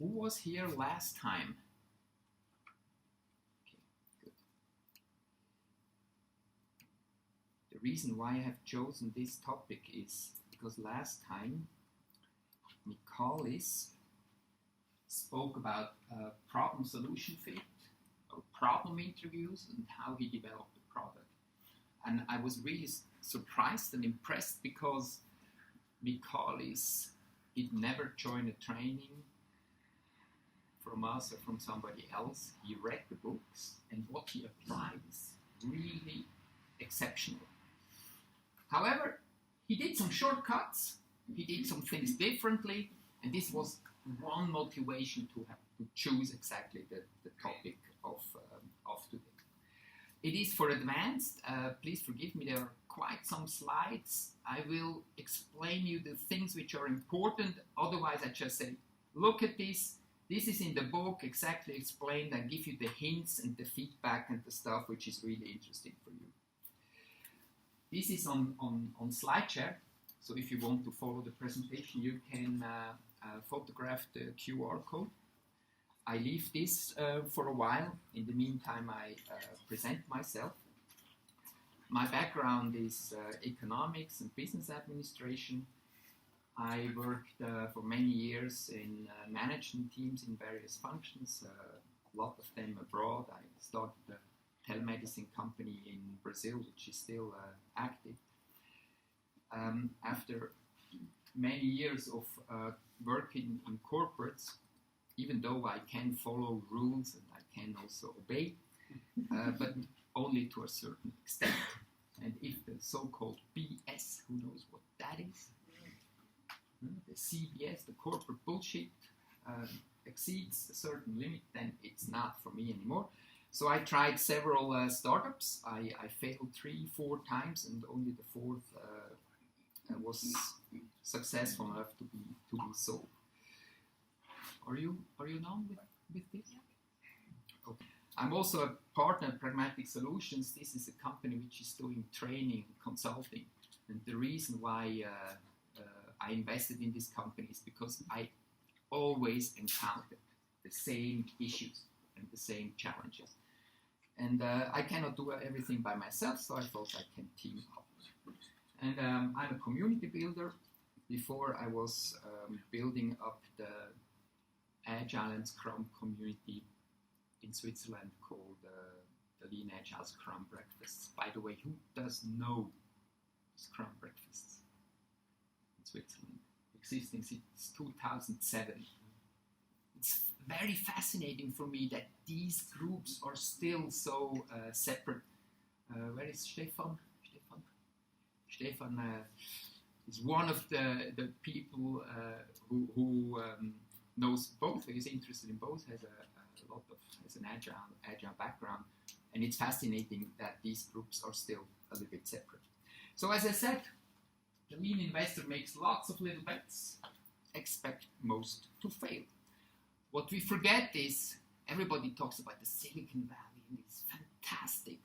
Who was here last time? Okay, good. The reason why I have chosen this topic is because last time Mikalis spoke about problem solution fit or problem interviews and how he developed the product. And I was really surprised and impressed because Mikalis did never join a training from us or from somebody else. He read the books, and what he applied is really exceptional. However, he did some shortcuts, he did some things differently, and this was one motivation to choose exactly the topic of today. It is for advanced. Please forgive me, there are quite some slides. I will explain you the things which are important. Otherwise, I just say, look at this. This is in the book, exactly explained. I give you the hints and the feedback and the stuff which is really interesting for you. This is on SlideShare. So if you want to follow the presentation, you can photograph the QR code. I leave this for a while. In the meantime, I present myself. My background is economics and business administration. I worked for many years in management teams in various functions, a lot of them abroad. I started a telemedicine company in Brazil, which is still active. After many years of working in corporates, even though I can follow rules and I can also obey, but only to a certain extent. And if the so-called BS, who knows what that is, the CBS, the corporate bullshit, exceeds a certain limit, then it's not for me anymore. So I tried several startups. I failed 3-4 times, and only the fourth was successful enough to be sold. Are you done with this? Okay. I'm also a partner in Pragmatic Solutions. This is a company which is doing training, consulting, and the reason why I invested in this company is because I always encountered the same issues and the same challenges. And I cannot do everything by myself, so I thought I can team up. And I'm a community builder. Before I was building up the Agile and Scrum community in Switzerland called the Lean Agile Scrum Breakfasts. By the way, who does know Scrum Breakfasts in Switzerland? Existing since 2007. It's very fascinating for me that these groups are still so separate. Where is Stefan? Stefan is one of the people who knows both, is interested in both, has an agile background, and it's fascinating that these groups are still a little bit separate. So as I said, the lean investor makes lots of little bets, expect most to fail. What we forget is everybody talks about the Silicon Valley and its fantastic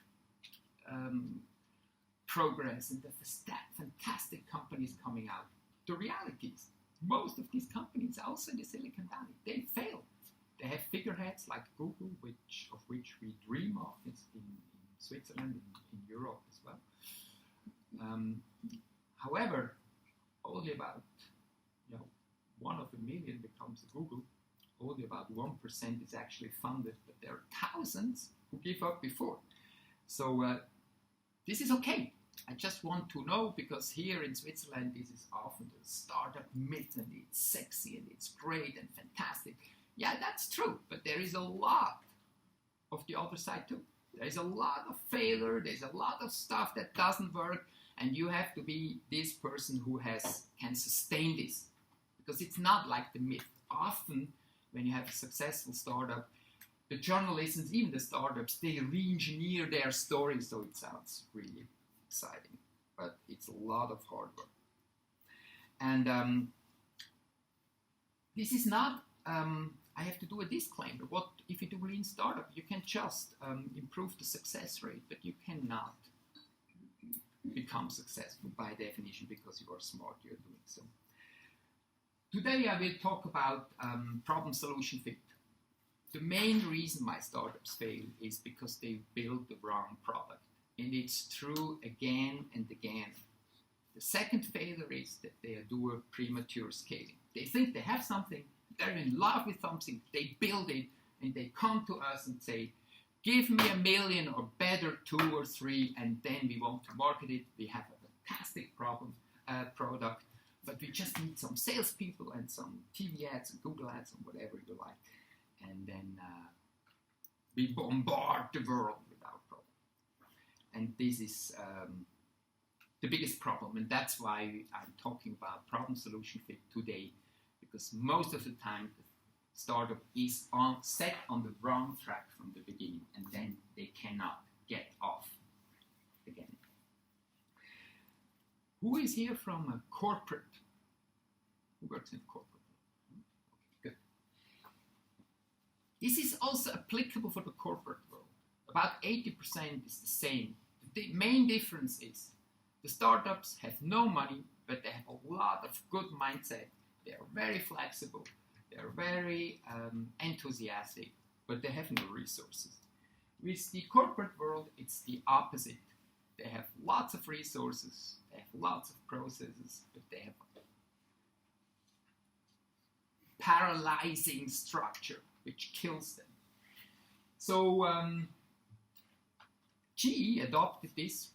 progress and the fantastic companies coming out. The reality is most of these companies, also in the Silicon Valley, they failed. They have figureheads like Google, of which we dream of in Switzerland, in Europe as well. However, only about 1 of a million becomes a Google. Only about 1% is actually funded, but there are thousands who give up before. So this is okay. I just want to know, because here in Switzerland, this is often the startup myth, and it's sexy and it's great and fantastic. Yeah, that's true, but there is a lot of the other side too. There's a lot of failure, there's a lot of stuff that doesn't work, and you have to be this person who can sustain this, because it's not like the myth. Often, when you have a successful startup, the journalists, even the startups, they re-engineer their story, so it sounds really exciting, but it's a lot of hard work. And this is not, I have to do a disclaimer. What if you do lean startup? You can just improve the success rate, but you cannot become successful by definition because you are smart, you're doing so. Today I will talk about problem-solution fit. The main reason why startups fail is because they build the wrong product. And it's true again and again. The second failure is that they do a premature scaling. They think they have something, they're in love with something, they build it, and they come to us and say, give me 1 million or better 2 or 3, and then we want to market it. We have a fantastic product, but we just need some salespeople and some TV ads and Google ads and whatever you like. And then we bombard the world with our product. And this is the biggest problem, and that's why I'm talking about problem-solution fit today, because most of the time the startup is set on the wrong track from the beginning, and then they cannot get off again. Who is here from a corporate? Who works in corporate? Okay, good. This is also applicable for the corporate world. About 80% is the same. The main difference is the startups have no money, but they have a lot of good mindset. They are very flexible. They are very enthusiastic, but they have no resources. With the corporate world, it's the opposite. They have lots of resources, they have lots of processes, but they have paralyzing structure, which kills them. So GE adopted this,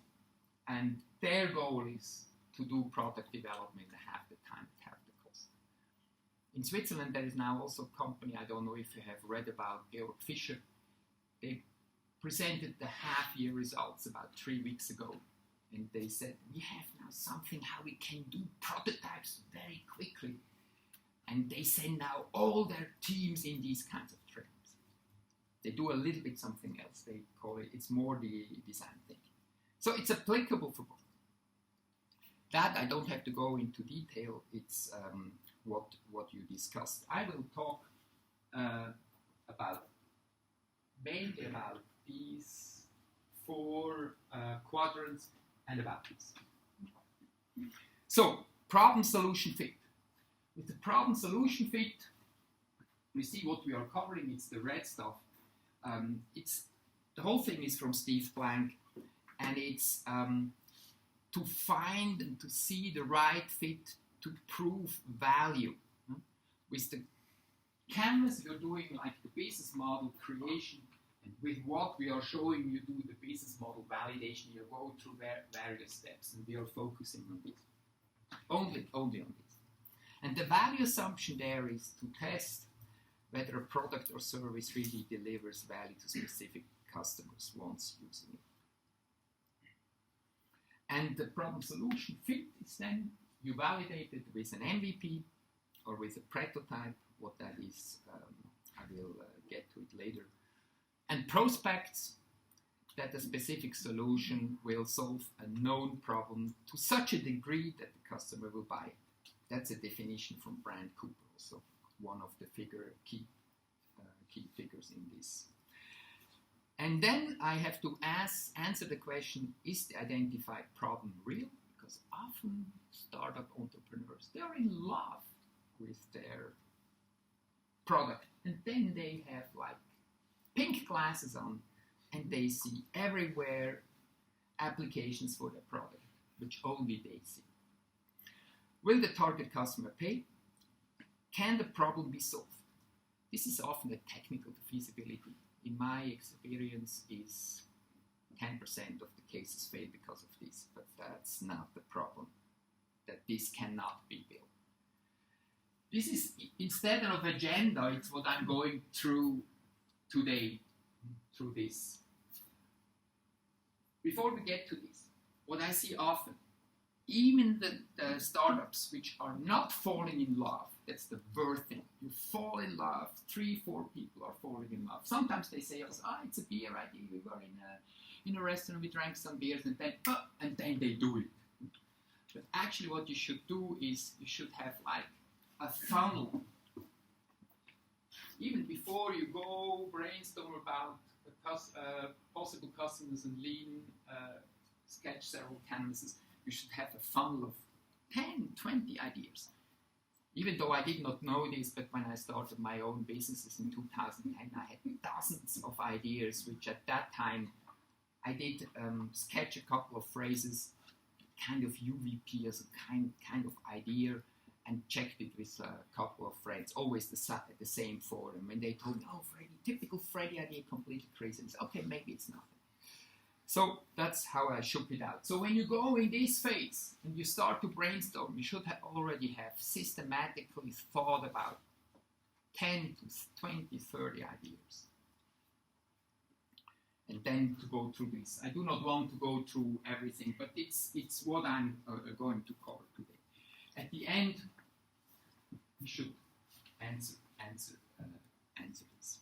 and their goal is to do product development half the time, half the cost. In Switzerland, there is now also a company, I don't know if you have read about Georg Fischer. They presented the half-year results about 3 weeks ago, and they said, we have now something how we can do prototypes very quickly. And they send now all their teams in these kinds of trainings. They do a little bit something else. They call it, it's more the design thinking. So it's applicable for both. That I don't have to go into detail. It's what you discussed. I will talk mainly about these 4 quadrants and about this. So, problem-solution fit. With the problem-solution fit, we see what we are covering. It's the red stuff. The whole thing is from Steve Blank, and it's to find and to see the right fit to prove value. With the canvas, you're doing like the business model creation, and with what we are showing, you do the business model validation. You go through various steps, and we are focusing on this. Only on this. And the value assumption there is to test whether a product or service really delivers value to specific customers once using it. And the problem-solution fit is then you validate it with an MVP or with a prototype. What that is, I will get to it later. And prospects that a specific solution will solve a known problem to such a degree that the customer will buy it. That's a definition from Brian Cooper, also one of the key figures in this. And then I have to answer the question, is the identified problem real? Because often startup entrepreneurs, they're in love with their product. And then they have like pink glasses on, and they see everywhere applications for their product, which only they see. Will the target customer pay? Can the problem be solved? This is often a technical feasibility. In my experience, is 10% of the cases fail because of this, but that's not the problem, that this cannot be built. This is, instead of agenda, it's what I'm going through today, through this. Before we get to this, what I see often, even the startups which are not falling in love, that's the worst thing. You fall in love, 3-4 people are falling in love. Sometimes they say, it's a beer idea. We were in a restaurant, we drank some beers, and then they do it. But actually what you should do is you should have like a funnel. Even before you go brainstorm about possible customers and lean, sketch several canvases, you should have a funnel of 10, 20 ideas. Even though I did not know this, but when I started my own businesses in 2010, I had dozens of ideas, which at that time I did sketch a couple of phrases, kind of UVP as a kind of idea, and checked it with a couple of friends, always the same forum. And they told me, oh, Fredi, typical Fredi idea, completely crazy. And I said, okay, maybe it's nothing. So that's how I shook it out. So when you go in this phase and you start to brainstorm, you should already have systematically thought about 10 to 20, 30 ideas. And then to go through this. I do not want to go through everything, but it's what I'm going to cover today. At the end, we should answer this.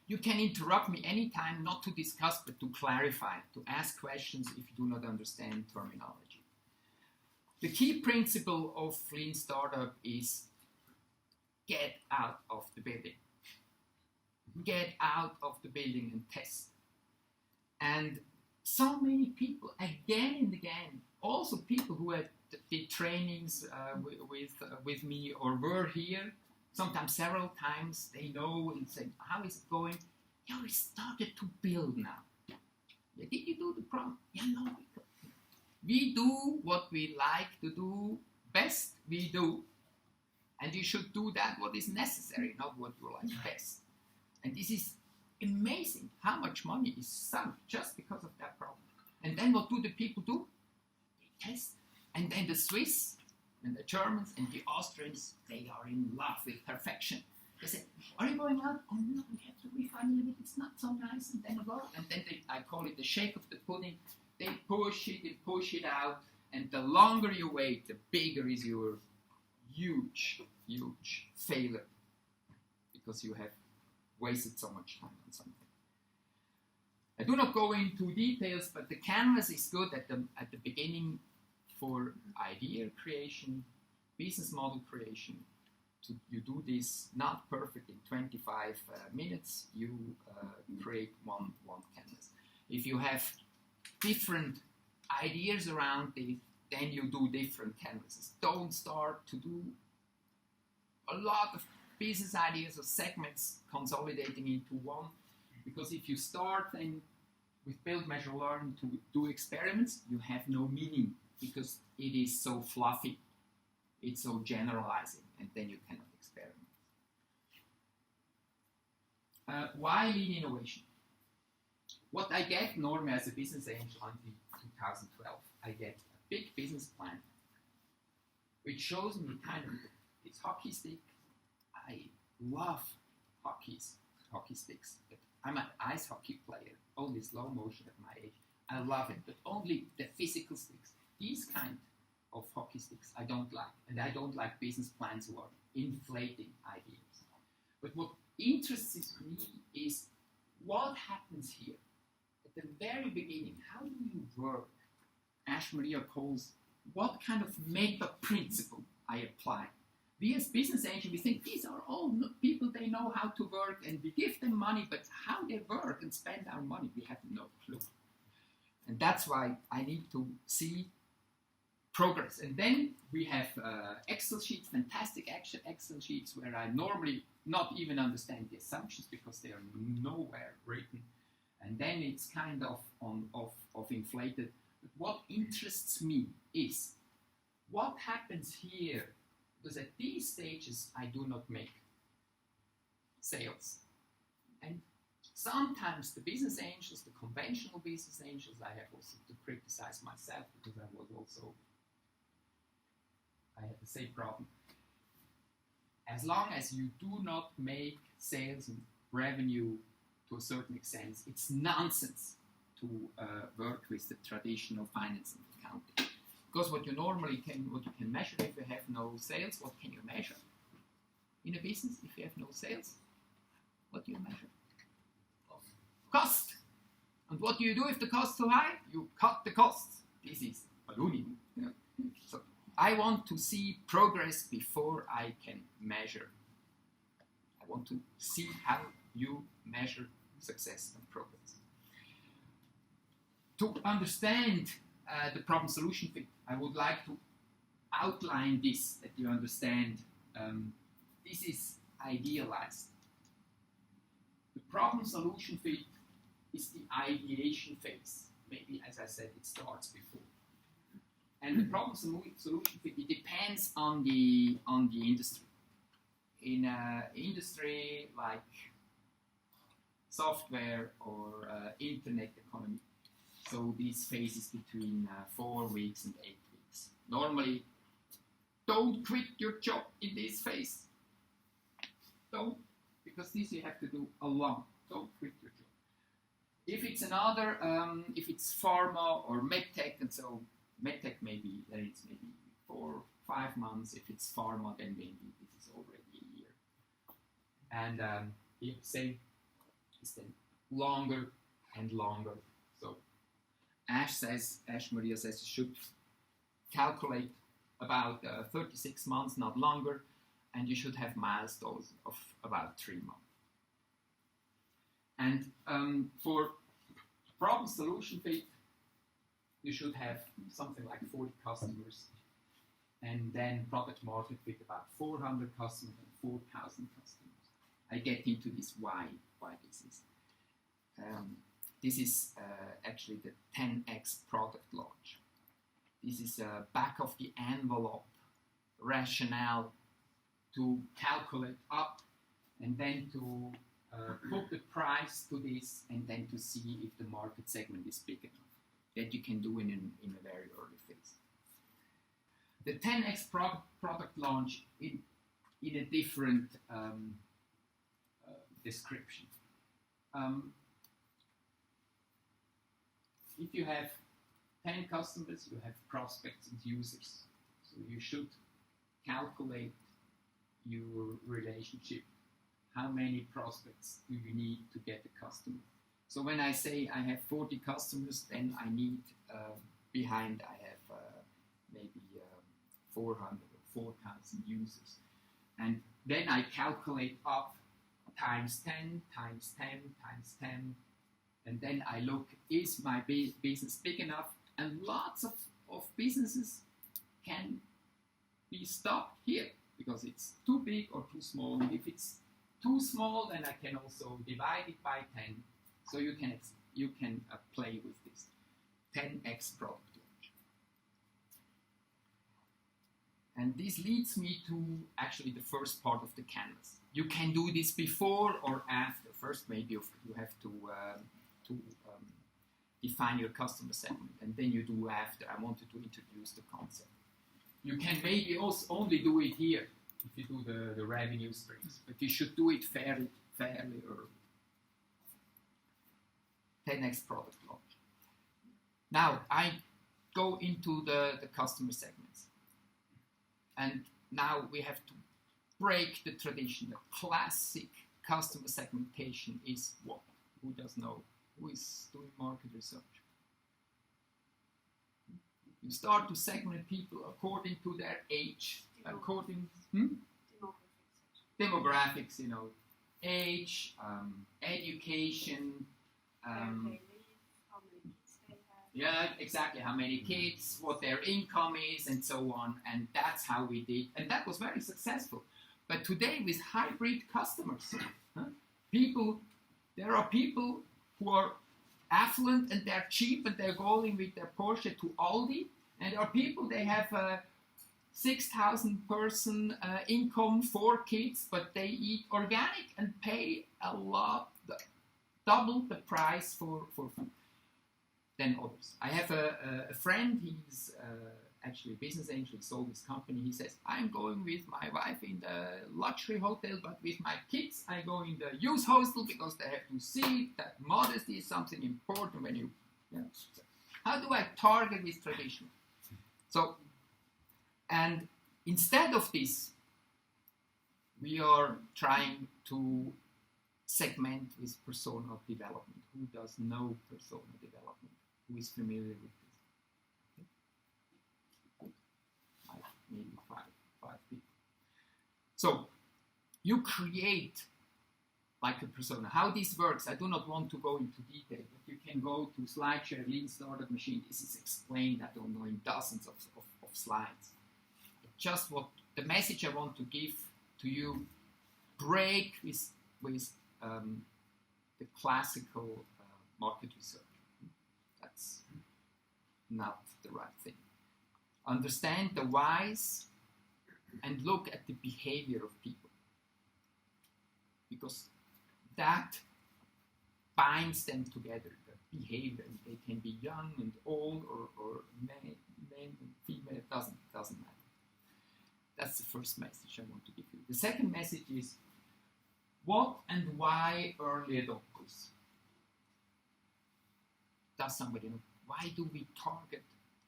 You can interrupt me anytime, not to discuss, but to clarify, to ask questions if you do not understand terminology. The key principle of Lean Startup is get out of the building. Get out of the building and test. And so many people, again and again, also people who had did trainings with me or were here, sometimes several times, they know and say, how is it going? Yeah, we started to build now. Yeah, did you do the problem? Yeah, no. We do what we like to do best, we do. And you should do that what is necessary, not what you like best. And this is amazing how much money is sunk just because of that problem. And then what do the people do? They test. And then the Swiss and the Germans and the Austrians, they are in love with perfection. They say, are you going out? Oh no, we have to refine a little bit, it's not so nice. And then go. And then I call it the shake of the pudding. They push it out. And the longer you wait, the bigger is your huge failure. Because you have wasted so much time on something. I do not go into details, but the canvas is good at the beginning for idea creation, business model creation. You do this not perfect in 25 minutes, you create one canvas. If you have different ideas around it, then you do different canvases. Don't start to do a lot of business ideas or segments consolidating into one, because if you start then with build, measure, learn to do experiments, you have no meaning because it is so fluffy, it's so generalizing, and then you cannot experiment. Why lean innovation? What I get normally as a business angel until 2012, I get a big business plan which shows me kind of this hockey stick. I love hockey sticks. But I'm an ice hockey player, only slow motion at my age. I love it, but only the physical sticks. These kind of hockey sticks I don't like, and I don't like business plans who are inflating ideas. But what interests me is what happens here at the very beginning. How do you work? Ash Maria calls what kind of meta principle I apply. We as business agents, we think these are all people, they know how to work, and we give them money, but how they work and spend our money, we have no clue. And that's why I need to see progress. And then we have Excel sheets, fantastic Excel sheets, where I normally not even understand the assumptions because they are nowhere written. And then it's kind of inflated. But what interests me is what happens here, because at these stages I do not make sales. And sometimes the business angels, the conventional business angels, I have also to criticize myself because I had the same problem. As long as you do not make sales and revenue to a certain extent, it's nonsense to work with the traditional finance and accounting. Because what you can measure if you have no sales, what can you measure? In a business, if you have no sales, what do you measure? Cost. And what do you do if the cost is too high? You cut the costs. This is ballooning. Yeah. So I want to see progress before I can measure. I want to see how you measure success and progress. To understand the problem-solution fit, I would like to outline this, that you understand. This is idealized. The problem-solution fit is the ideation phase. Maybe, as I said, it starts before. And the problem-solution fit, it depends on the industry. In an industry like software or internet economy, so these phases between 4 weeks and 8 weeks. Normally, don't quit your job in this phase. Don't, because this you have to do alone. Don't quit your job. If it's another, if it's pharma or medtech, and so medtech maybe, then it's maybe 4 or 5 months. If it's pharma, then maybe this is already a year. And if same is then longer and longer. So Ash Maria says you should calculate about 36 months, not longer, and you should have milestones of about 3 months. And for problem-solution fit, you should have something like 40 customers, and then product market fit about 400 customers and 4,000 customers. I get into this why this is. This is actually the 10x product launch. This is a back of the envelope rationale to calculate up and then to put the price to this and then to see if the market segment is big enough. That you can do in a very early phase. The 10x product launch in a different description. If you have 10 customers, you have prospects and users. So you should calculate your relationship. How many prospects do you need to get a customer? So when I say I have 40 customers, then I need behind I have maybe 400 or 4,000 users. And then I calculate up times 10, times 10, times 10. And then I look, is my business big enough? And lots of businesses can be stopped here because it's too big or too small. And if it's too small, then I can also divide it by 10. So you can play with this 10x product launch. And this leads me to actually the first part of the canvas. You can do this before or after. First, maybe you have to define your customer segment, and then you do after. I wanted to introduce the concept. You can maybe also only do it here if you do the revenue streams, but you should do it fairly early. 10x product launch. Now I go into the customer segments, and now we have to break the tradition. The classic customer segmentation is what? Who does know? Who is doing market research? You start to segment people according to their age, demographics, age, education, yeah, exactly, how many kids, what their income is, and so on, and that's how we did, and that was very successful. But today with hybrid customers, there are people who are affluent and they're cheap and they're going with their Porsche to Aldi, and there are people, they have a 6,000 person income, 4 kids, but they eat organic and pay a lot, double the price for food than others. I have a friend, he's actually a business angel, he sold his company. He says, I'm going with my wife in the luxury hotel, but with my kids, I go in the youth hostel because they have to see that modesty is something important when you. So how do I target this tradition? So, and instead of this, we are trying to segment with persona development. Who does know persona development? Who is familiar with this? Okay. Maybe five people. So you create like a persona. How this works, I do not want to go into detail, but you can go to SlideShare, Lean Startup Machine. This is explained, I don't know, in dozens of slides. just what the message I want to give to you. Break with the classical market research. That's not the right thing. Understand the whys and look at the behavior of people, because that binds them together. The behavior, they can be young and old, or men and female. Doesn't matter. That's the first message I want to give you. The second message is, what and why early adopters? Does somebody know? Why do we target,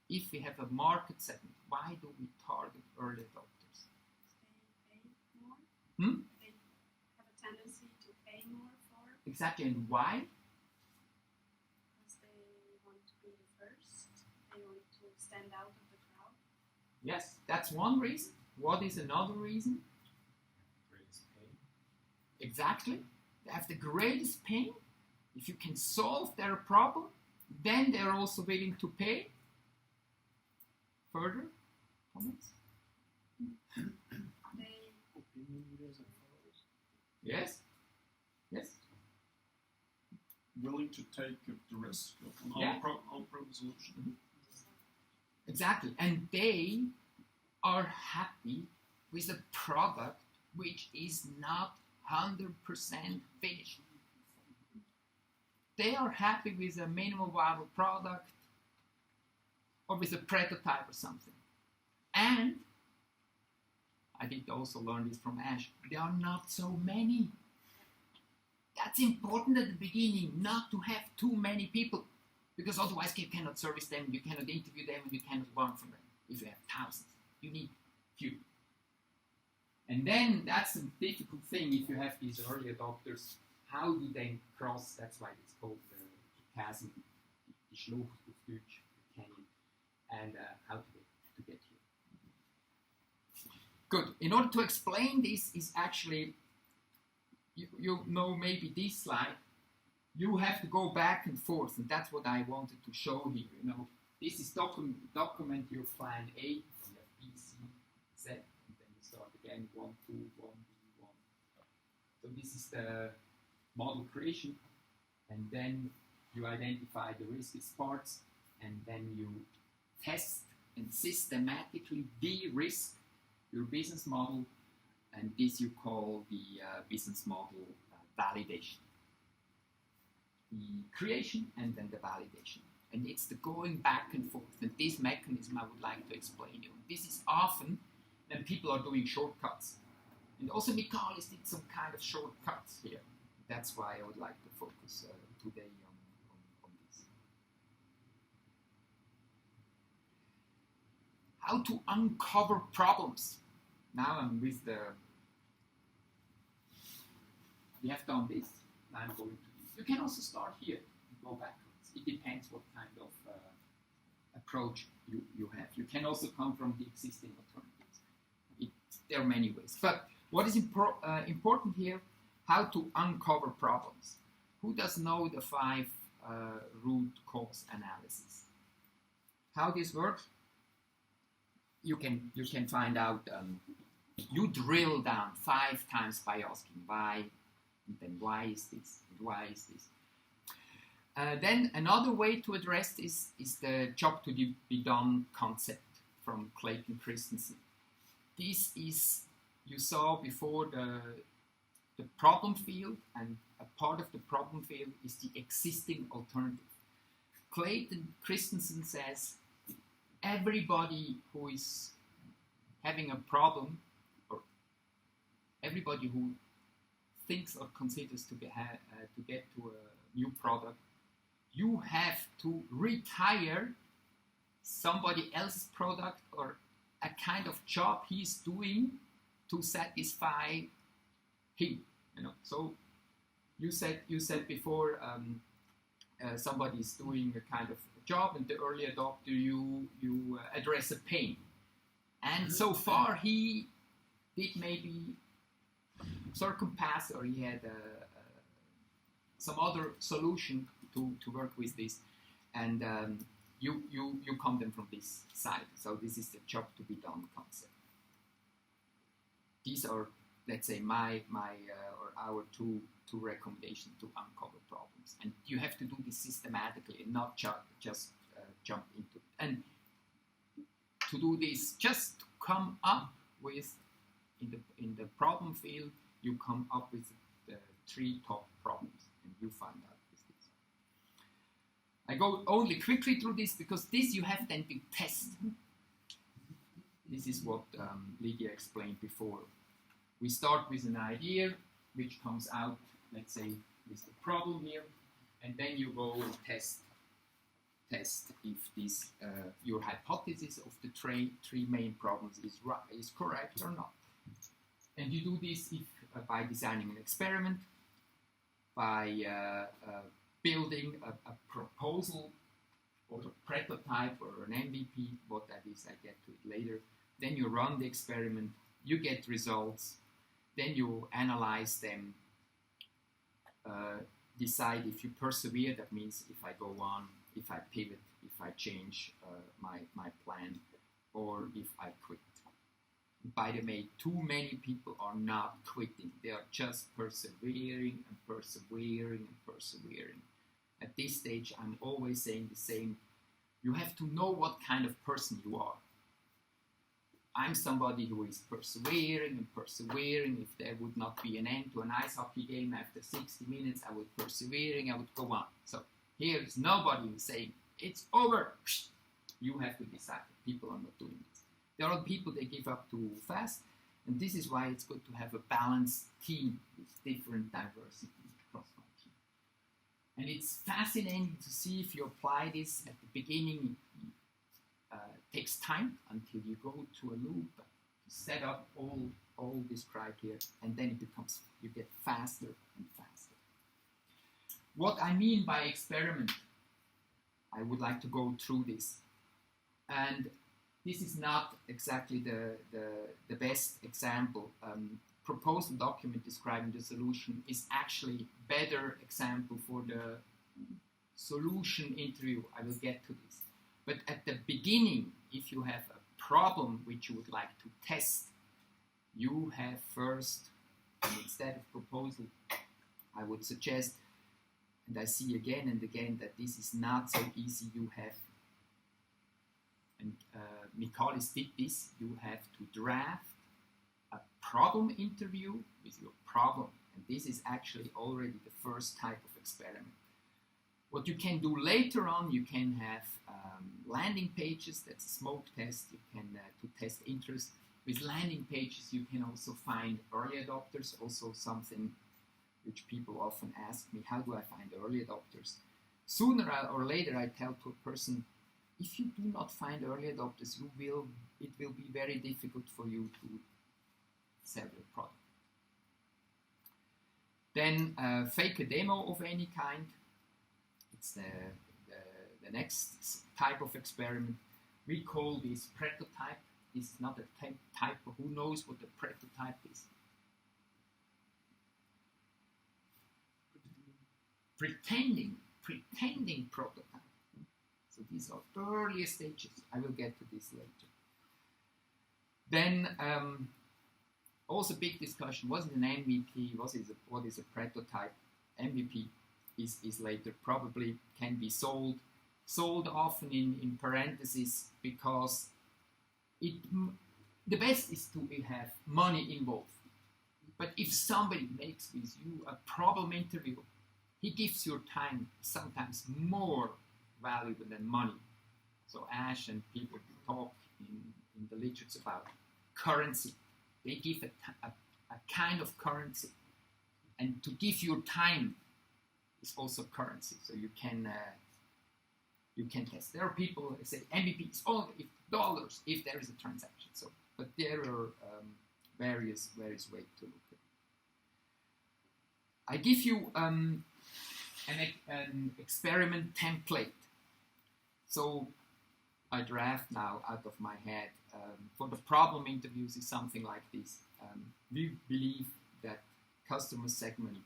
if we have a market segment, why do we target early adopters? They pay more. Hmm? They have a tendency to pay more for. Exactly, and why? Because they want to be the first. They want to stand out of the crowd. Yes, that's one reason. What is another reason? Greatest pain. Exactly. They have the greatest pain. If you can solve their problem, then they're also willing to pay. Further comments? They Opinion leaders and followers. Yes? Yes? Willing to take the risk of an Yeah. on-prem solution. Exactly. And they are happy with a product which is not 100% finished. They are happy with a minimal viable product or with a prototype or something. And I did also learn this from Ash. There are not so many. That's important at the beginning, not to have too many people, because otherwise you cannot service them, you cannot interview them, and you cannot learn from them. If you have thousands, you need few. And then that's the difficult thing if you have these early adopters. How do they cross? That's why it's called the chasm, die Schlucht auf Deutsch, the canyon, and how to get here. Good. In order to explain this, is actually, you know maybe this slide, you have to go back and forth, and that's what I wanted to show here. You know, this is document your plan A, you have B, C, Z, and then you start again 1, 2, 1, 1. So this is the model creation, and then you identify the riskiest parts, and then you test and systematically de-risk your business model, and this you call the business model validation. The creation and then the validation. And it's the going back and forth. And this mechanism I would like to explain you. This is often when people are doing shortcuts. And also Michaelis did some kind of shortcuts here. That's why I would like to focus today on this. How to uncover problems. Now I'm with we have done this. Now I'm going to this. You can also start here and go backwards. It depends what kind of approach you have. You can also come from the existing alternatives. There are many ways. But what is important here, how to uncover problems. Who does know the 5 root cause analysis? How this works? You can find out. You drill down 5 times by asking why, and then why is this, and why is this. Then another way to address this is the job to be done concept from Clayton Christensen. This is, you saw before, the problem field, and a part of the problem field is the existing alternative. Clayton Christensen says everybody who is having a problem, or everybody who thinks or considers to get to a new product, you have to retire somebody else's product or a kind of job he's doing to satisfy him. You know, so you said before somebody is doing a kind of job, and the early adopter you address a pain, and so far he did maybe circumpass, or he had some other solution to work with this, and you come then from this side. So this is the job to be done concept. these are, let's say, my or our two recommendations to uncover problems. And you have to do this systematically and not just jump into it. And to do this, just to come up with, in the problem field, you come up with the 3 top problems, and you find out with this. I go only quickly through this because this you have then to test. This is what Lydia explained before. We start with an idea, which comes out, let's say, with the problem here, and then you go and test if this your hypothesis of the 3 main problems is correct or not. And you do this by designing an experiment, by building a proposal or a prototype or an MVP, what that is, I get to it later. Then you run the experiment, you get results, then you analyze them, decide if you persevere, that means if I go on, if I pivot, if I change my plan, or if I quit. By the way, too many people are not quitting. They are just persevering and persevering and persevering. At this stage, I'm always saying the same. You have to know what kind of person you are. I'm somebody who is persevering and persevering. If there would not be an end to an ice hockey game after 60 minutes, I would persevering, I would go on. So here's nobody who's saying, it's over. You have to decide. People are not doing this. There are people that give up too fast, and this is why it's good to have a balanced team with different diversity cross-function. And it's fascinating to see if you apply this at the beginning. Takes time until you go to a loop to set up all this criteria, and then you get faster and faster. What I mean by experiment, I would like to go through this. And this is not exactly the best example. Proposal document describing the solution is actually better example for the solution interview. I will get to this. But at the beginning, if you have a problem which you would like to test, you have first, instead of proposal, I would suggest, and I see again and again that this is not so easy, you have, and Michalis did this, you have to draft a problem interview with your problem. And this is actually already the first type of experiment. What you can do later on, you can have landing pages, that's a smoke test, you can to test interest. With landing pages, you can also find early adopters, also something which people often ask me, how do I find early adopters? Sooner or later, I tell to a person, if you do not find early adopters, it will be very difficult for you to sell your product. Then fake a demo of any kind. It's the next type of experiment. We call this prototype. This is not a type. Who knows what a prototype is? Pretending prototype. So these are earlier stages. I will get to this later. Then also big discussion. What is an MVP? What is a prototype? MVP is later, probably can be sold often in parentheses, because the best is to have money involved. But if somebody makes with you a problem interview, he gives your time sometimes more valuable than money. So Ash and people talk in the literature about currency. They give a kind of currency, and to give your time is also currency. So you can test. There are people who say MVP is only dollars if there is a transaction. So, but there are various ways to look at it. I give you an experiment template. So I draft now out of my head. For the problem interviews is something like this. We believe that customer segment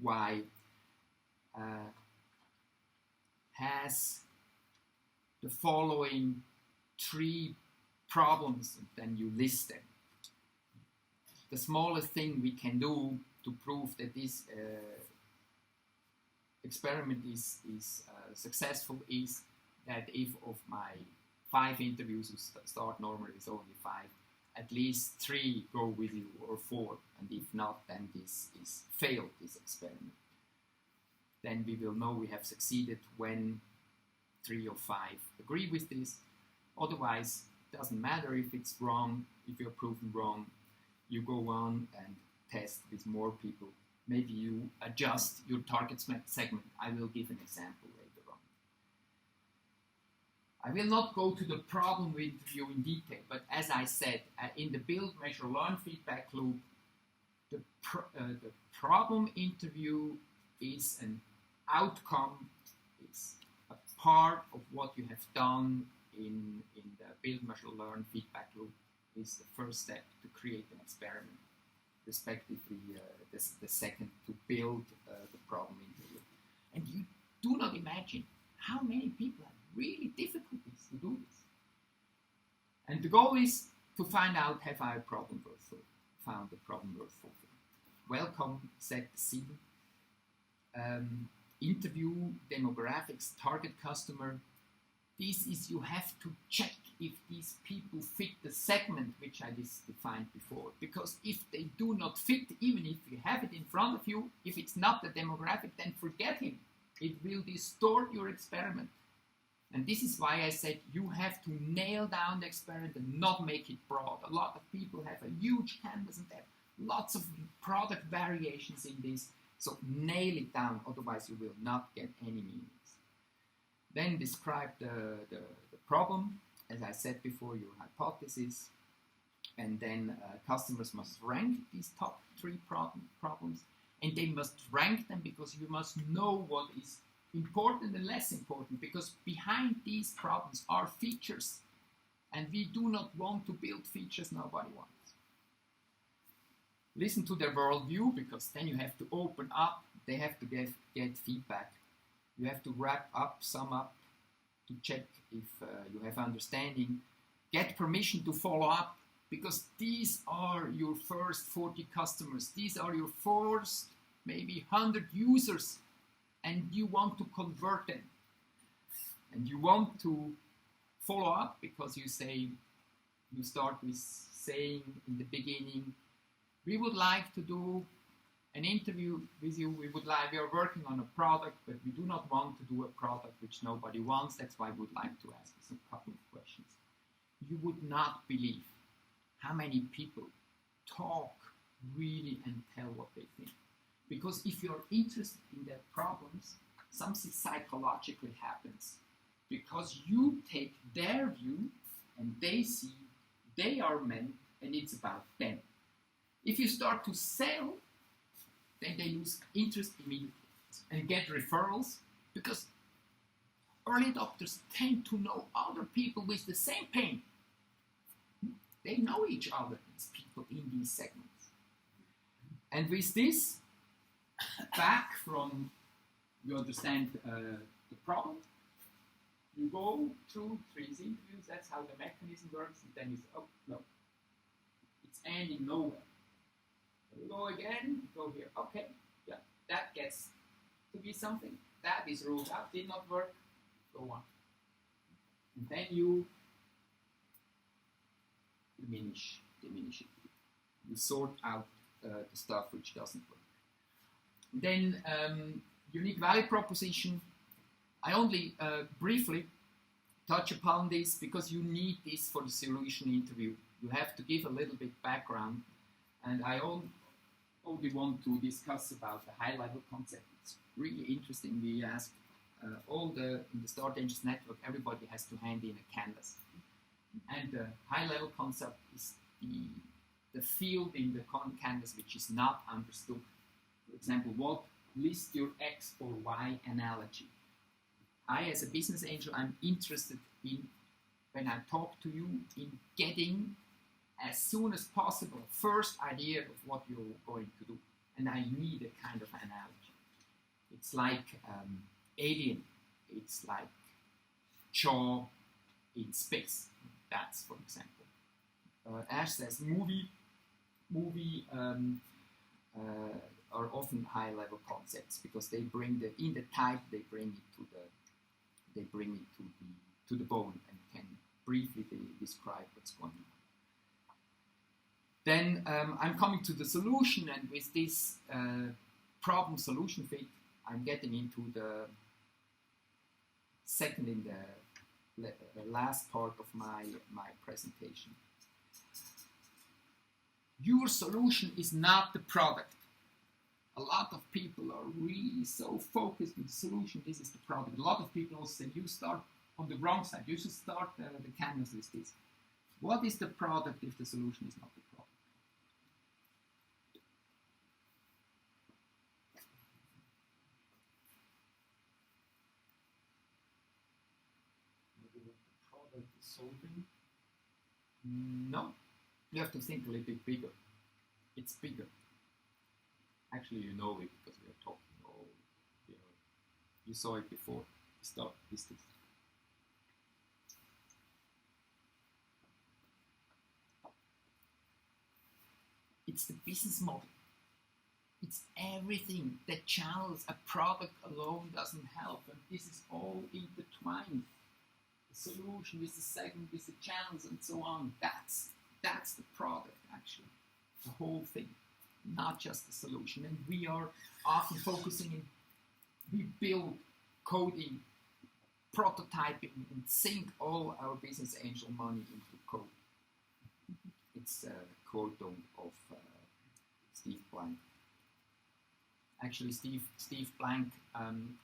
Y has the following 3 problems, and then you list them. the smallest thing we can do to prove that this experiment is successful is that if of my 5 interviews you start normally with only 5, at least 3 go with you or 4, and if not, then this is failed, this experiment. Then we will know we have succeeded when 3 or 5 agree with this. Otherwise, it doesn't matter if it's wrong, if you're proven wrong, you go on and test with more people. Maybe you adjust your target segment. I will give an example later on. I will not go to the problem interview in detail, but as I said, in the build, measure, learn feedback loop, the problem interview is an outcome, it's a part of what you have done in the build, measure, learn feedback loop is the first step to create an experiment, respectively the second to build the problem interview. And you do not imagine how many people have really difficulties to do this. And the goal is to find out, have I found a problem worth fulfilling? Welcome, set the scene. Interview, demographics, target customer. This is, you have to check if these people fit the segment which I defined before. Because if they do not fit, even if you have it in front of you, if it's not the demographic, then forget him. It will distort your experiment. And this is why I said you have to nail down the experiment and not make it broad. A lot of people have a huge canvas and they have lots of product variations in this. So nail it down, otherwise you will not get any meanings. Then describe the problem, as I said before, your hypothesis. And then customers must rank these top 3 problems. And they must rank them because you must know what is important and less important, because behind these problems are features. And we do not want to build features nobody wants. Listen to their worldview, because then you have to open up, they have to get feedback. You have to wrap up, sum up, to check if you have understanding. Get permission to follow up, because these are your first 40 customers. These are your first, maybe 100 users, and you want to convert them. And you want to follow up, because you start with saying in the beginning, we would like to do an interview with you. We are working on a product, but we do not want to do a product which nobody wants. That's why we would like to ask you a couple of questions. You would not believe how many people talk really and tell what they think. Because if you're interested in their problems, something psychologically happens. Because you take their view and they see they are meant and it's about them. If you start to sell, then they lose interest immediately and get referrals, because early adopters tend to know other people with the same pain. They know each other, these people in these segments. And with this, back from, you understand the problem, you go through 3 interviews, that's how the mechanism works, and then you say, oh, no, it's ending nowhere. You go again, you go here, okay, yeah, that gets to be something, that is ruled out, did not work, go on. And then you diminish it. You sort out the stuff which doesn't work. Then unique value proposition. I only briefly touch upon this because you need this for the solution interview. You have to give a little bit background, and I only want to discuss about the high-level concept. It's really interesting. We ask in the Start Angels network, everybody has to hand in a canvas. And the high-level concept is the field in the canvas which is not understood. For example, what list your X or Y analogy. I, as a business angel, I'm interested in, when I talk to you, in getting as soon as possible first idea of what you're going to do. And I need a kind of analogy. It's like Alien. It's like Jaw in space. That's, for example. Ash says movie. movie are often high-level concepts because they bring in the type they bring it to the bone and can briefly describe what's going on. Then I'm coming to the solution, and with this problem-solution fit, I'm getting into the second in the last part of my presentation. Your solution is not the product. A lot of people are really so focused on the solution. This is the product. A lot of people also say you start on the wrong side. You should start the canvas with this. What is the product if the solution is not the product? Maybe what the product is solving. No. You have to think a little bit bigger. It's bigger. Actually, you know it because we are talking. You saw it before. Start with this. It's the business model. It's everything. The channels, a product alone doesn't help, and this is all intertwined. The solution with the segment, with the channels, and so on. That's the product, actually. The whole thing, not just the solution. And we are often focusing in, we build coding, prototyping, and sink all our business angel money into code. It's a quote of Steve Blank. Actually, Steve Blank,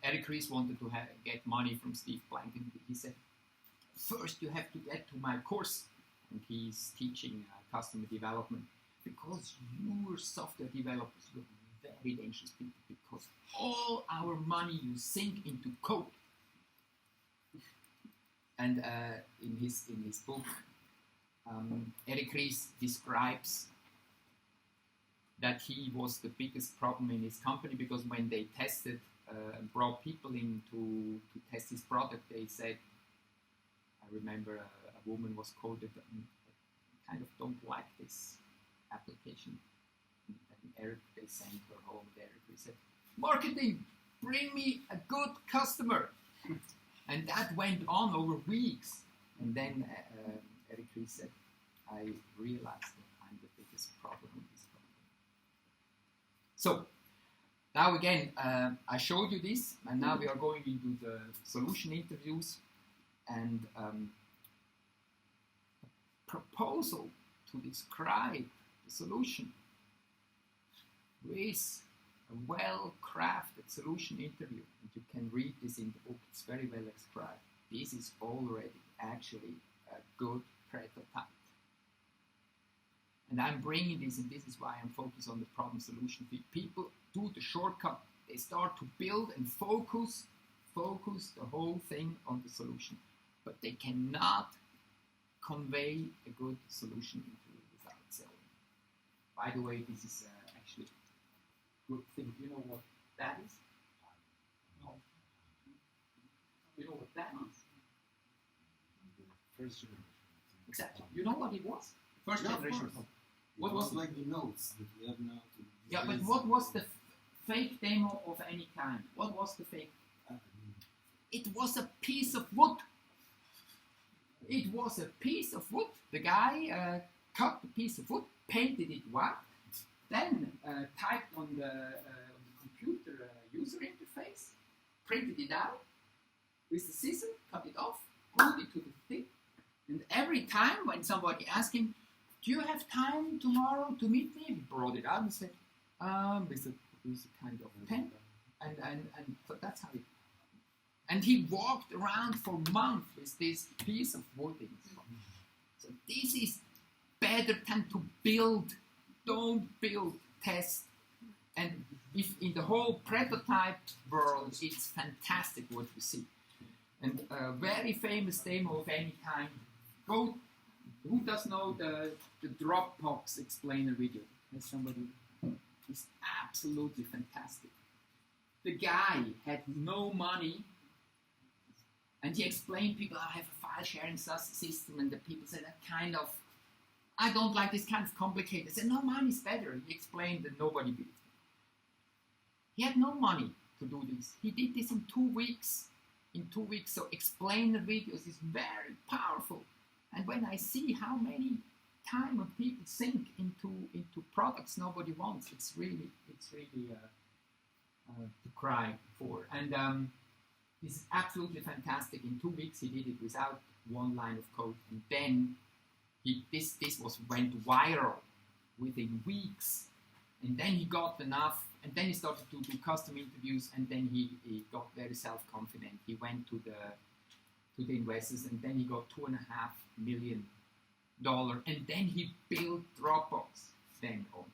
Eric Ries wanted to get money from Steve Blank, and he said, first you have to get to my course. And he's teaching customer development, because you're software developers, you're very dangerous people, because all our money you sink into code. And in his book, Eric Ries describes that he was the biggest problem in his company, because when they tested and brought people in to test his product, they said, I remember a woman was quoted, I kind of don't like this application. And Eric, they sent her home. Eric, he said, marketing, bring me a good customer. And that went on over weeks. And then Eric Ries said, I realized that I'm the biggest problem in this company. So, now again, I showed you this, and now we are going into the solution interviews. And proposal to describe the solution with a well-crafted solution interview. And you can read this in the book, it's very well described. This is already actually a good prototype. And I'm bringing this, and this is why I'm focused on the problem-solution. People do the shortcut. They start to build and focus the whole thing on the solution. But they cannot convey a good solution interview without selling. By the way, this is actually a good thing. Do you know what that is? No. You know what that is? First generation. Exactly. You know what it was? First generation. What was like the notes that we have now? Yeah, but what was the fake demo of any kind? What was the fake? It was a piece of wood. It was a piece of wood. The guy cut the piece of wood, painted it white, then typed on the computer user interface, printed it out with the scissor, cut it off, glued it to the thing, and every time when somebody asked him, do you have time tomorrow to meet me? He brought it out and said, with a kind of pen, and so that's how it. And he walked around for months with this piece of wood in his hand. So this is better than to build. Don't build, test. And if in the whole prototype world, it's fantastic what you see. And a very famous demo of any kind. Go. Who does know the Dropbox explainer video? Has somebody? It's absolutely fantastic. The guy had no money. And he explained people, I have a file sharing system, and the people said, I don't like this kind of complicated. I said, no, mine is better. He explained and nobody believed him. He had no money to do this. He did this in 2 weeks. So explainer videos is very powerful. And when I see how many time and people sink into products nobody wants, it's really to cry for. And this is absolutely fantastic. In 2 weeks he did it without one line of code, and then this went viral within weeks, and then he got enough, and then he started to do custom interviews, and then he got very self-confident. He went to the investors, and then he got $2.5 million, and then he built Dropbox then on.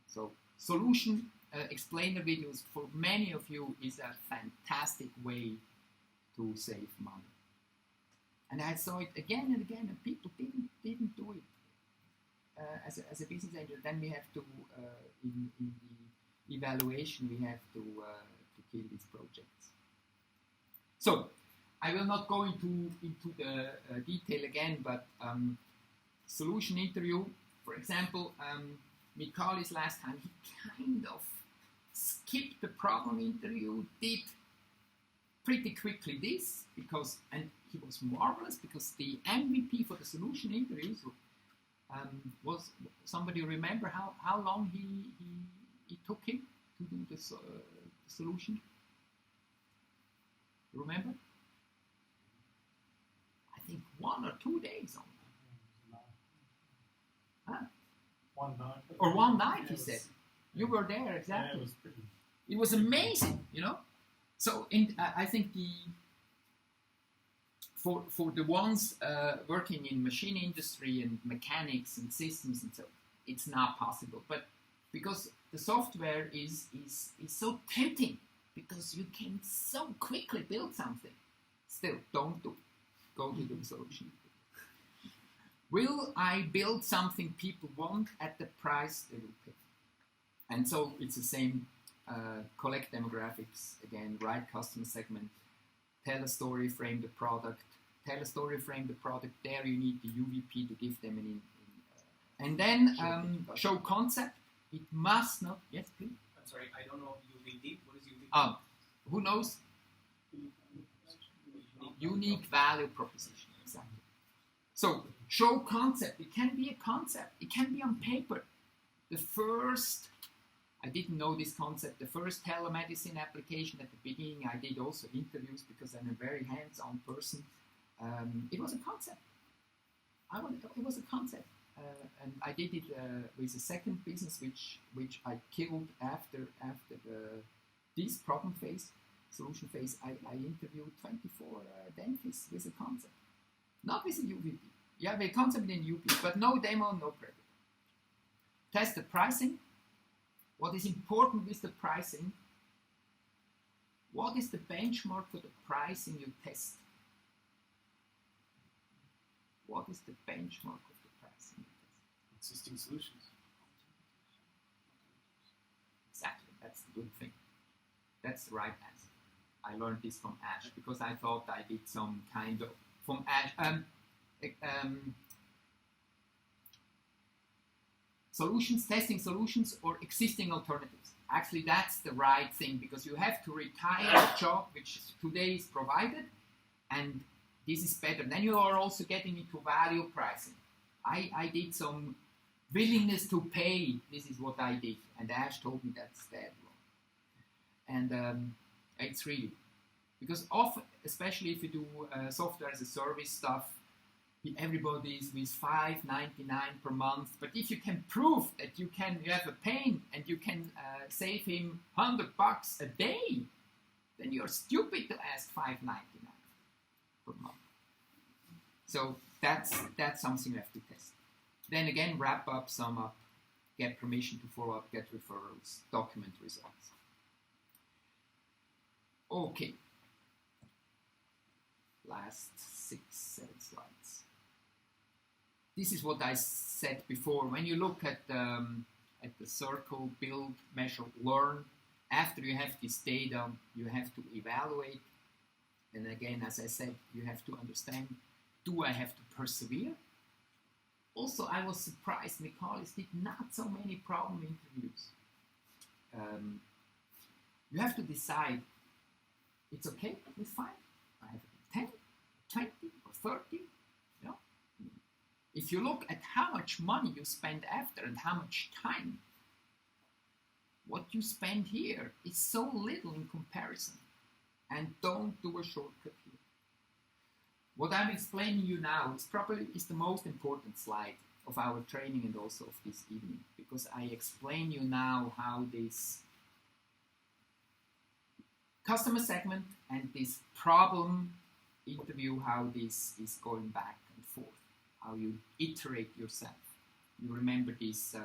So solution explainer videos for many of you is a fantastic way to save money. And I saw it again and again, and people didn't do it as a business angel. Then we have to in the evaluation we have to kill these projects. So I will not go into the detail again, but solution interview, for example, Mikalis last time, he kind of skipped the problem interview, did pretty quickly this, and he was marvelous, because the MVP for the solution interviews was, somebody remember how long he took him to do the solution? Remember? I think 1 or 2 days only. Huh? One night. Or one night, he said. You were there, exactly. Yeah, it was amazing, you know. So I think for the ones working in machine industry and mechanics and systems and so, it's not possible. But because the software is so tempting, because you can so quickly build something. Still, don't do it. Go to the solution. Will I build something people want at the price they will pay? And so it's the same. Collect demographics, again, write customer segment, tell a story, frame the product. Tell a story, frame the product. There you need the UVP to give them and then show concept. It must not. Yes, please. I'm sorry, I don't know UVP. What is UVP? Who knows? Unique value proposition. Exactly. So show concept. It can be a concept. It can be on paper. I didn't know this concept. The first telemedicine application at the beginning, I did also interviews because I'm a very hands-on person. It was a concept. It was a concept. And I did it with a second business, which I killed after this problem phase, solution phase. I interviewed 24 dentists with a concept, not with a UVP. You have a concept in UVP, but no demo, no prep. Test the pricing. What is important with the pricing? What is the benchmark for the pricing you test? What is the benchmark of the pricing you test? Existing solutions. Exactly, that's the good thing. That's the right answer. I learned this from Ash because I thought I did some kind of from Ash. Solutions, testing solutions or existing alternatives. Actually, that's the right thing, because you have to retire a job which today is provided, and this is better. Then you are also getting into value pricing. I did some willingness to pay. This is what I did, and Ash told me that's dead wrong. And it's really, because often, especially if you do software as a service stuff, everybody is with $5.99 per month. But if you can prove that you have a pain and you can save him $100 a day, then you're stupid to ask $5.99 per month. So that's something you have to test. Then again, wrap up, sum up, get permission to follow up, get referrals, document results. Okay. Last 6-7 slides. This is what I said before. When you look at the circle, build, measure, learn, after you have this data, you have to evaluate. And again, as I said, you have to understand, do I have to persevere? Also, I was surprised Michalis did not so many problem interviews. You have to decide, it's okay with 5, I have 10, 20 or 30. You know? If you look at how much money you spend after and how much time, what you spend here is so little in comparison. And don't do a shortcut here. What I'm explaining you now is the most important slide of our training and also of this evening, because I explain you now how this customer segment and this problem interview, how this is going back and forth, how you iterate yourself. You remember this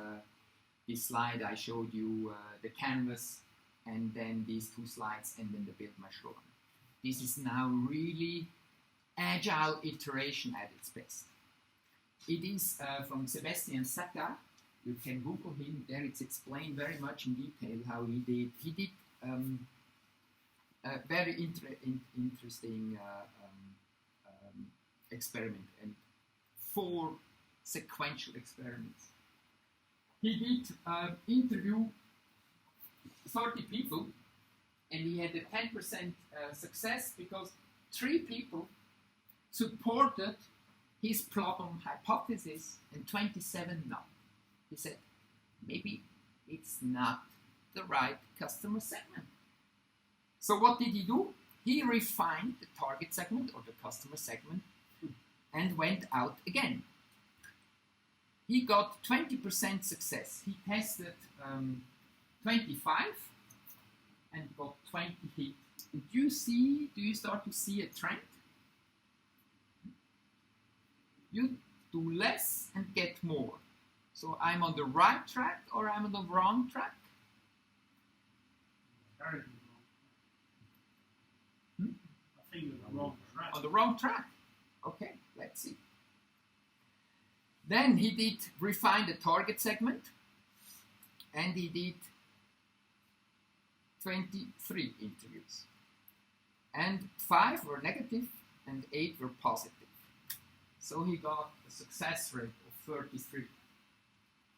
slide I showed you, the canvas, and then these 2 slides, and then the build my run. This is now really agile iteration at its best. It is from Sebastian Saka. You can Google him. There it's explained very much in detail how he did. He did a very interesting experiment, and 4 sequential experiments. He did interview 30 people, and he had a 10% success because 3 people supported his problem hypothesis and 27 not. He said, maybe it's not the right customer segment. So what did he do? He refined the target segment or the customer segment and went out again. He got 20% success. He tested 25 and got 20 hit. And do you start to see a trend? You do less and get more. So I'm on the right track or I'm on the wrong track? Apparently wrong. I think you're on the wrong track. On the wrong track. Okay, let's see. Then he did refine the target segment, and he did 23 interviews. And 5 were negative and 8 were positive. So he got a success rate of 33.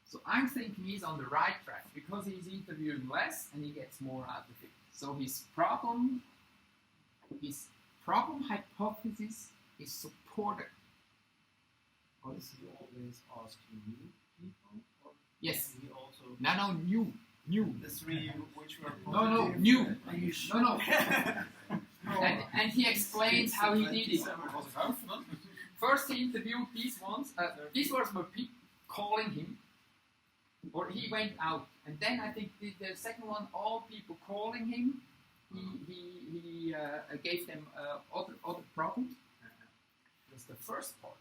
So I'm thinking he's on the right track because he's interviewing less and he gets more out of it. So his problem hypothesis is supported. Or is he always asking new people? Or Yes. he also No, new. the 3 which were No, positive? new. Are you sure? No. And he explains how he did it. First he interviewed these ones. These were people calling him, or he went out. And then I think the second one, all people calling him, he gave them other problems. Because the first part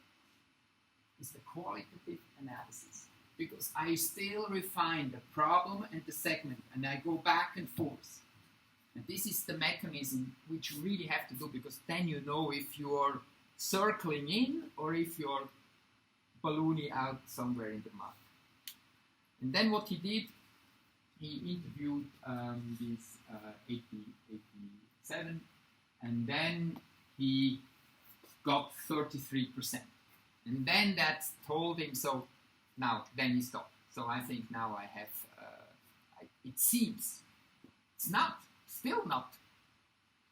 is the qualitative analysis. Because I still refine the problem and the segment, and I go back and forth. And this is the mechanism which you really have to do, because then you know if you're circling in or if you're ballooning out somewhere in the mud. And then what he did, he interviewed these 87, and then he got 33%. And then that told him, so now, then he stopped. So I think now I have, it seems, it's still not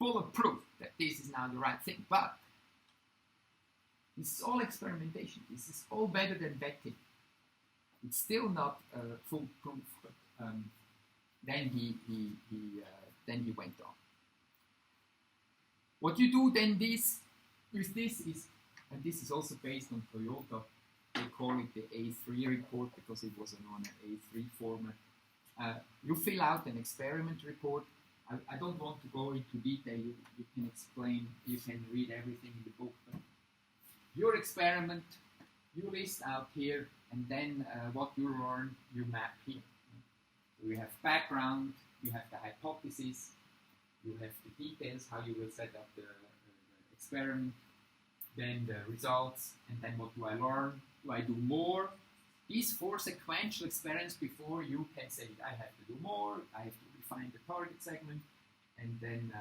bulletproof that this is now the right thing, but this is all experimentation. This is all better than betting. It's still not foolproof, but then he went on. What you do then is, and this is also based on Toyota, they call it the A3 report because it was on an A3 format. You fill out an experiment report. I don't want to go into detail. You can explain, you can read everything in the book. But your experiment, you list out here, and then what you learn, you map here. So you have background, you have the hypothesis, you have the details, how you will set up the experiment, then the results, and then what do I learn? Do I do more? These 4 sequential experiments before you can say, I have to do more, I have to refine the target segment, and then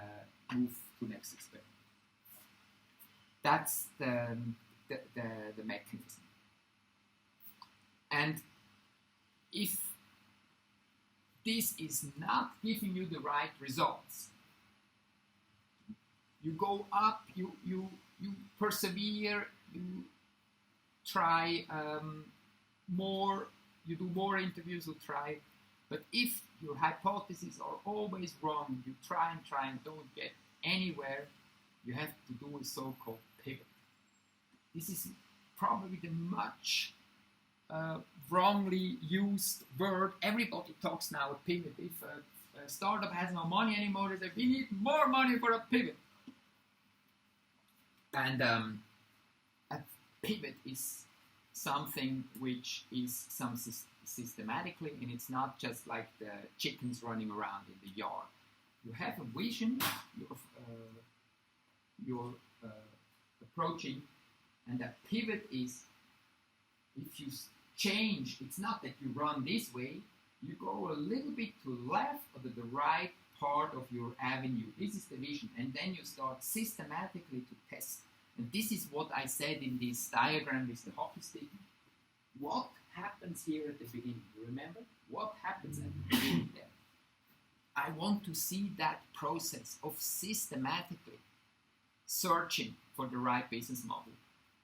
move to next experiment. That's the mechanism. And if this is not giving you the right results, you go up, you persevere, you try more, you do more interviews, you try. But if your hypotheses are always wrong, you try and don't get anywhere, you have to do a so-called pivot. This is probably the much wrongly used word. Everybody talks now a pivot. If a startup has no money anymore, they say, we need more money for a pivot. And a pivot is something which is systematically, and it's not just like the chickens running around in the yard. You have a vision, you're approaching, and a pivot is, if you change, it's not that you run this way, you go a little bit to the left or to the right part of your avenue. This is the vision, and then you start systematically to test. And this is what I said in this diagram with the hockey stick. What happens here at the beginning? You remember? What happens at the beginning there? I want to see that process of systematically searching for the right business model.